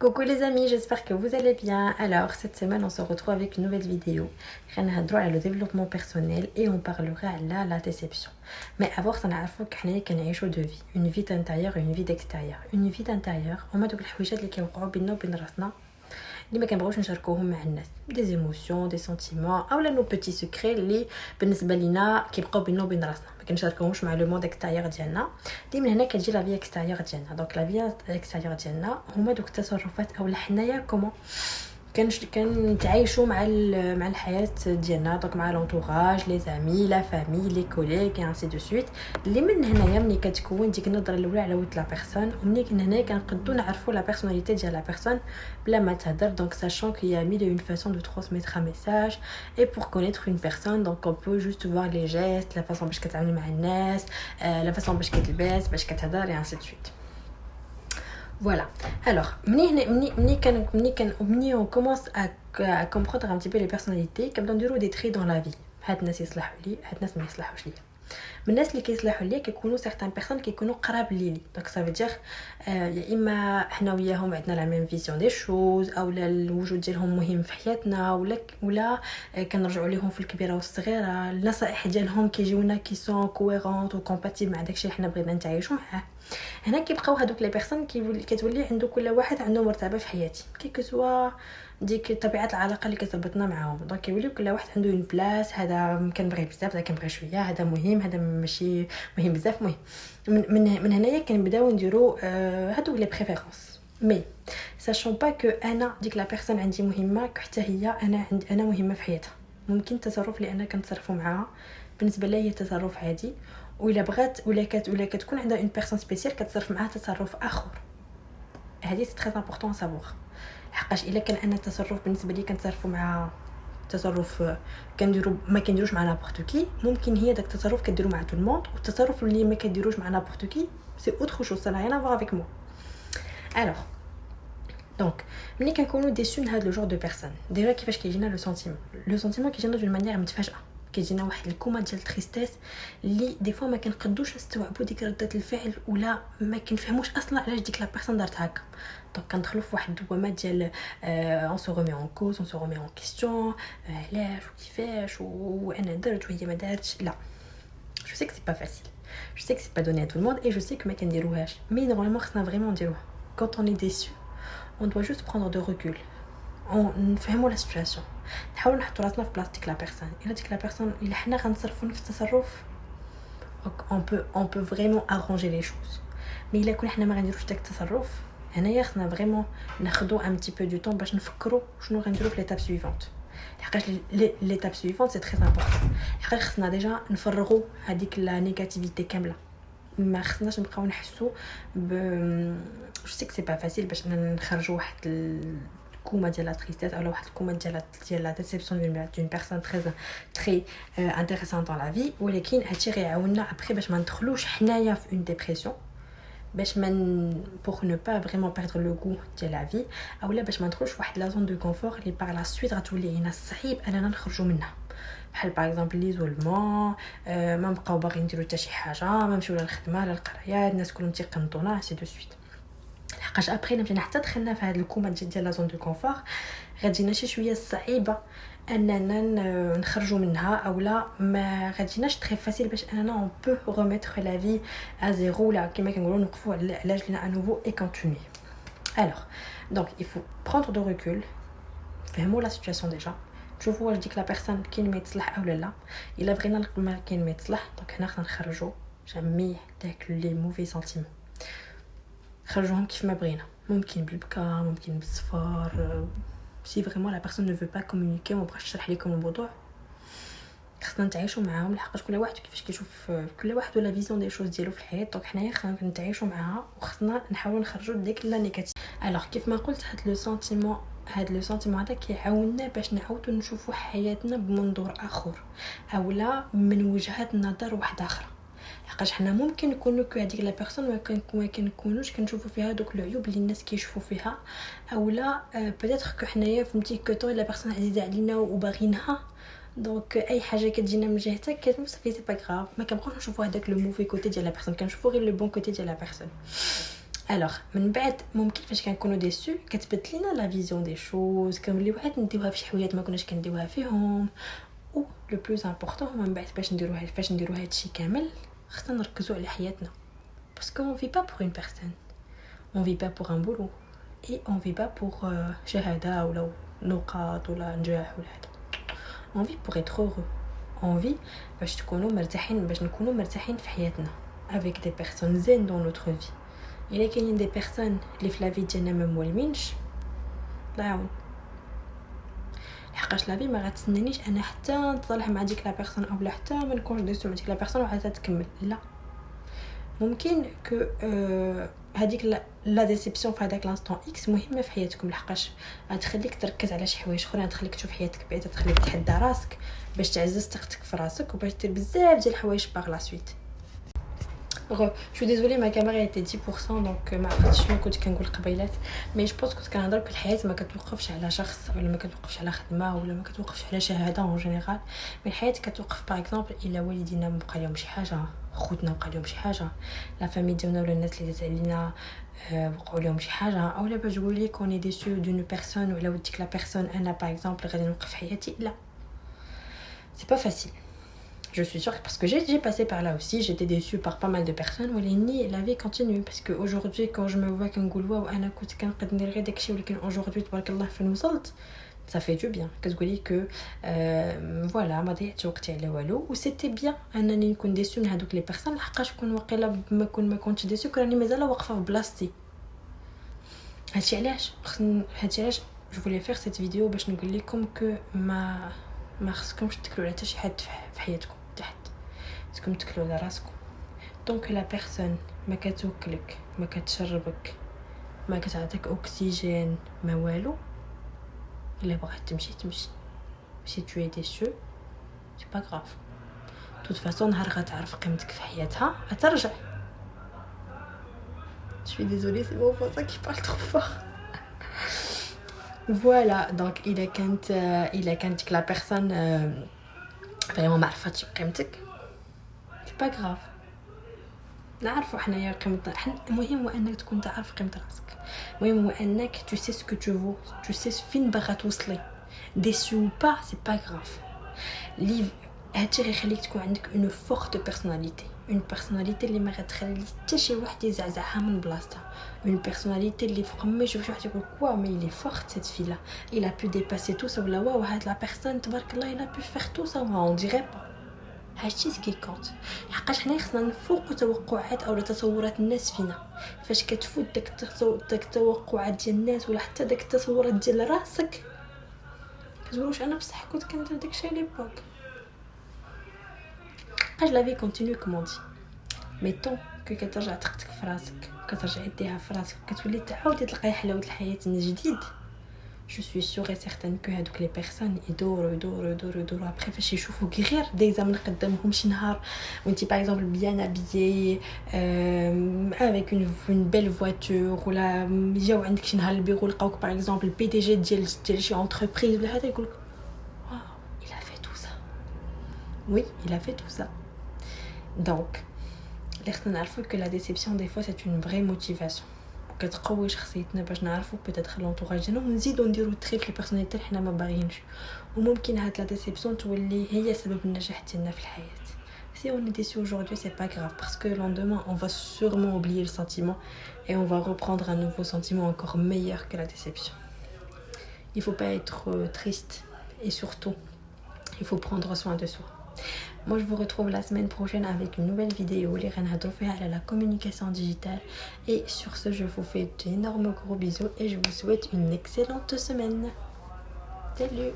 Coucou les amis, j'espère que vous allez bien. Alors cette semaine on se retrouve avec une nouvelle vidéo. On a droit à le développement personnel et on parlera à la déception. Mais avant ça نعرفوا كحنا كنعيشوا deux vies, une vie intérieure et une vie d'extérieur. Une vie intérieure هما دوك الحويجات اللي كيوقعوا بيننا وبين راسنا اللي ما كنبغيوش نشاركوهم مع الناس. Des émotions, des sentiments اولا nos petits secrets اللي بالنسبه لينا كيبقاو بيننا وبين راسنا. ما كنشاركوهمش مع لو موند اكستيريور ديالنا. دي من هنا كتجي لا في اكستيريور ديالنا. دونك لا في اكستيريور ديالنا هما دوك التصرفات اولا حنايا كومون كنتعايشوا مع الحياه ديالنا. دونك مع لونطوراج لي زامي لا فامي لي كوليغ اي انسي دو سويت. اللي من هنايا ملي كتكون ديك النظره الاولى على ود لا بيرسون ومني كنا هنايا كنقدو نعرفوا لا بيرسوناليتي ديال لا بيرسون بلا ما تهضر. دونك sachant qu'il y a mille et une façons de transmettre un message et pour connaître une personne donc on peut juste voir les gestes, la façon باش كتعامل مع الناس, la façon باش كتلبس باش كتهضر et ainsi de suite. Voilà. Alors, on commence à comprendre un petit peu les personnalités, comme dans des traits dans la vie. هاد الناس يصلحوا لي, هاد الناس ما يصلحوش ليا. من الناس اللي كيصلحوا ليا كيكونوا certaines personnes كيكونوا قراب ليلي. Donc ça veut dire يا اما حنا وياهم عندنا la même vision des choses او الوجود ديالهم مهم في حياتنا ولا كنرجعوا ليهم في الكبيره والصغيره. النصائح ديالهم كيجيونا كي سون كويرونت وكومباتيبل مع داكشي اللي حنا بغينا نتعايشوا معاه. هنا كيبقاو هذوك لي بيرسون كتولي عنده كل واحد عنده مرتبه في حياتي كي كسوا ديك طبيعه العلاقه اللي كتربطنا معاهم. دونك كيولي كل واحد عنده اون بلاص. هذا كنبغي بزاف, هذا كنبغي شويه, هذا مهم, هذا ماشي مهم بزاف. مهم من هنايا كنبداو نديرو هادوك لي بريفيرونس. مي ساشون با كو انا ديك لا بيرسون عندي مهمه حتى هي انا مهمه في حياتها. ممكن التصرف اللي انا كنتصرفوا معاها بالنسبه لي هي تصرف عادي, وإلا بغات ولا كتكون عندها اون بيرسون سبيسيال كتصرف معها تصرف اخر. هذه سي تري امبورطون سافوار. حقاش الا كان انا التصرف بالنسبه لي كنتصرفوا مع تصرف ما كنديروش مع نابورت كي, ممكن هي داك التصرف كديرو مع تو الموند, والتصرف اللي ما كديروش مع نابورت كي سي اوتر شوز, سا لا ريان افوار افيك مو. الوغ دونك ملي كنكونوا ديسو من هاد لو جور دو بيرسون ديجا كيفاش كيجينا لو سونتيمون كيجينا دون مانيير متفاجئه. كيجينا واحد الكومه ديال التريستيس اللي دي فوا ما كنقدوش نستوعبوا ديك رده الفعل ولا ما كنفهموش اصلا علاش ديك لا بيرسون دارت هكا. دونك كندخلوا في واحد الدوامه ديال اون سو ريمي اون كوز, اون سو ريمي اون كيسيون, علاش وكيفاش وانا درت وهي ما دارتش. لا, جو سي كو سي با فاسيل, جو سي كو سي با دوني ا تو الموند اي جو سي كو ما كنديروهاش. مي نورمالمون خصنا فريمون نديروها. كونط اون اي ديسو on doit juste prendre de recul. نفهموا لا سيتوياسيون, نحاولوا نحطوا راسنا في بلاصه ديك لا بيرسون. الا ديك لا بيرسون الا حنا غنتصرفوا نفس التصرف on peut vraiment arranger les choses. مي الا كنا حنا ما غنديروش داك التصرف هنايا خصنا فريمون ناخذوا ان بتي بو دو طون باش نفكروا شنو غنديروا في ليتاب سويفونت. لحقاش ليتاب سويفونت سي تري امبورطون. لحقاش خصنا ديجا نفرغوا هذيك لا نيجاتيفيتي كامله. ما خصناش نبقاو نحسوا جو سي كو سي با فاسيل باش نخرجوا واحد الكومه ديال لا تريستيس او واحد الكومه ديال لا ديسيبسيون دون بيرسون تري انتريسانت دون لا في. ولكن هادشي غيعاوننا ابري باش ما ندخلوش حنايا في اون ديبرسيون, باش pour ne pas vraiment perdre le goût de la vie اولا باش ما ندخلوش واحد لا زون دو كونفور اللي باغ لا سويت غتولي لينا صعيب اننا نخرجوا منها. بحال باغ اكزومبل ليزولمون, ما نبقاو باغيين نديرو حتى شي حاجه, ما نمشيو للخدمه لا القرايه, الناس كلهم تيقنطونا سي دو سويت. لحقاش ابري مشينا حتى دخلنا في هاد الكومه ديال لا زون دو كونفور غتجينا شي شويه صعيبه اننا نخرجوا منها اولا ما غتجيناش تري فاسيل باش اننا اون بو ريميتر لا في ا زيرو لا كيما كنقولوا نوقفوا على رجلنا ا نوفو اي كونتيني. الوغ دونك il faut prendre de recul, فهموا لا سيتوياسيون ديجا, تشوفوا واش ديك لا بيرسون كاين ما يتصلح اولا لا. الا بغينا ما كاين ما يتصلح دونك هنا خصنا نخرجوا جميع داك لي موفي سنتيمون, خرجوهم كيف ما بغينا. ممكن بالبكا, ممكن بالصفار. سي فريمون لا بيرسون نو فو با كومونيكي وما بغاش تشرح لكم الموضوع, خصنا نتعايشوا معاهم. لحقاش كل واحد كيفاش كيشوف, كل واحد ولا فيزيون ديال شوز ديالو في الحياه. دونك حنايا خصنا نتعايشوا معاها وخصنا نحاولوا نخرجوا ديك لا نيجاتيف. الوغ كيف ما قلت هاد لو سنتيمون هذا كيعاوننا باش نعاودوا نشوفوا حياتنا بمنظور اخر اولا من وجهه نظر واحده اخرى. لحقاش حنا ممكن نكونوا هذيك لا بيرسون ما كنكونوش كنشوفوا فيها دوك العيوب اللي الناس كيشوفوا فيها اولا بيتيتر كو حنايا فهمتي كو لا بيرسون عزيزه علينا وباغينها. دونك اي حاجه كتجينا من جهتك كتم صافي سي با غراف, ما كنبقاوش نشوفوا هذاك لو موفي كوتي ديال لا بيرسون, كنشوفوا غير لو بون كوتي ديال لا بيرسون. الوغ من بعد ممكن فاش كنكونوا ديسو كتبدل لينا لا فيزيون دي شوز كنوليو واحد نديوها في شي حوايج ما كناش كنديوها فيهم او لو بلوز امبورطون من بعد فاش نديرو هادشي كامل خصنا نركزوا على حياتنا باسكو اون في با بور اون بيرسون اون في با بور ان بولو اي اون في با بور شهاده ولا نقاط ولا نجاح ولا هذا اون في بور اتر heureux اون في باش تكونوا مرتاحين باش نكونوا مرتاحين في حياتنا avec des personnes zen dans notre vie. Il y a des personnes اللي في لا في ديالنا ما موالمينش الله يعاون حقاش لا في ما غتسنانيش انا حتى نتصالح مع ديك لا بيرسون او لا حتى ما نكونش ديسو مع ديك لا بيرسون وعاد تكمل لا ممكن كو هذيك لا ديسيبسيون في هذاك لانستون اكس مهمه في حياتكم لحقاش غتخليك تركز على شي حوايج اخرين غتخليك تشوف حياتك بعدا تخليك تحدى راسك باش تعزز ثقتك في راسك وباش دير بزاف ديال الحوايج باغ لا سويت. Je suis désolée ma caméra était 10% donc ما عرفتش شنو كنت كنقول قبيلات مي جو بونس كنت كنهضر في الحياه ما كتوقفش على شخص ولا ما كتوقفش على خدمه ولا ما كتوقفش على شهاده اون جينيرال مي الحياه كتوقف باغ اكزومبل الا والدينا بقى لهم شي حاجه خوتنا بقى لهم شي حاجه لا فامي ديالنا ولا الناس اللي دازت علينا وقعوا لهم شي حاجه اولا باش تقول لي كوني ديسو دون بيرسون ولا وديك لا بيرسون انا باغ اكزومبل غادي نوقف حياتي لا سي با فاسيل. Je suis sûre parce que j'ai passé par là aussi, j'étais déçue par pas mal de personnes ولكن la vie continue parce que aujourd'hui quand je me vois كنقول واو انا كنت كنقد ندير غير داكشي ولكن aujourd'hui تبارك الله فين وصلت ça fait du bien كتقولي que voilà ما ضيعتش وقتي على والو و سيتي بيان انني نكون ديسو من هذوك لي بيرسون لحقاش كون واقيلا ما كنتش ديسو كراني مازال واقفه في بلاصتي هادشي علاش جو فولي فير سيت فيديو باش نقول لكم كو ما خصكمش تكلوا على حتى شي حد في حياتكم تحت خصكم تكلوا على راسكم دونك لا بيرسون ما كتوكلك ما كتشربك ما كتعطيك اكسجين ما والو الا بغات تمشي سي تو اي ديسو سي با غراف توت فاصون نهار غتعرف قيمتك في حياتها غترجع. Je suis désolée c'est mon voisin qui parle trop fort. Voilà donc il a quand la personne vraiment ما عرفتش قيمتك c'est pas grave نعرفوا حنايا قيمتنا المهم هو انك تكون تعرف قيمه راسك المهم هو انك tu sais ce que tu vaux tu sais فين باغا توصلي déçu ou pas c'est pas grave لي هادشي غيخليك تكون عندك une forte personnalité une personnalité اللي ما غتخلي حتى شي واحد يزعزعها من بلاصتها une personnalité اللي فوق ما يشوف شي واحد يقول كوا مي لي فورت cette fille là il a pu dépasser tout ça ولا واو هاد لا بيرسون تبارك الله il a pu faire tout ça on dirait pas هادشي سكي كونت حقاش حنا خصنا نفوقوا توقعات او تصورات الناس فينا فاش كتفوت داك التوقعات ديال الناس ولا حتى داك التصورات ديال راسك كتقول واش انا بصح كنت كندير داكشي على ليبوك حاج لا في كونتينيو كومون دي مي طون كترجع ثقتك في راسك كترجع ديها في راسك كتولي تعاودي تلقاي حلاوه الحياه من جديد. Je suis sûre et certaine que هادوك لي بيرسون يدوروا après فاش يشوفوا غير دي زامن قدامهم شي نهار وانتي باغ اكزومبل بيان ابيي avec une belle voiture ولا جاو عندك شي نهار البيرو لقاوك باغ اكزومبل بي دي جي ديال شي انتربريز ولا هذا يقولك واو il a fait tout ça oui il a fait tout ça donc اللي خصنا نعرفوا que la déception des fois c'est une vraie motivation كتقوي شخصيتنا باش نعرفوا بيتيت لونطوراج ديالنا ونزيدو نديرو تريف لي بيرسوناليتي اللي حنا ما باغيينش وممكن هاد لا ديسيبسيون تولي هي سبب النجاح ديالنا في الحياه. Si on est déçu aujourd'hui c'est pas grave parce que le lendemain on va sûrement oublier le sentiment et on va reprendre un nouveau sentiment encore meilleur que la déception. Il faut pas être triste et surtout il faut prendre soin de soi. Moi je vous retrouve la semaine prochaine avec une nouvelle vidéo les renadou à la communication digitale et sur ce je vous fais d'énormes gros bisous et je vous souhaite une excellente semaine. Salut.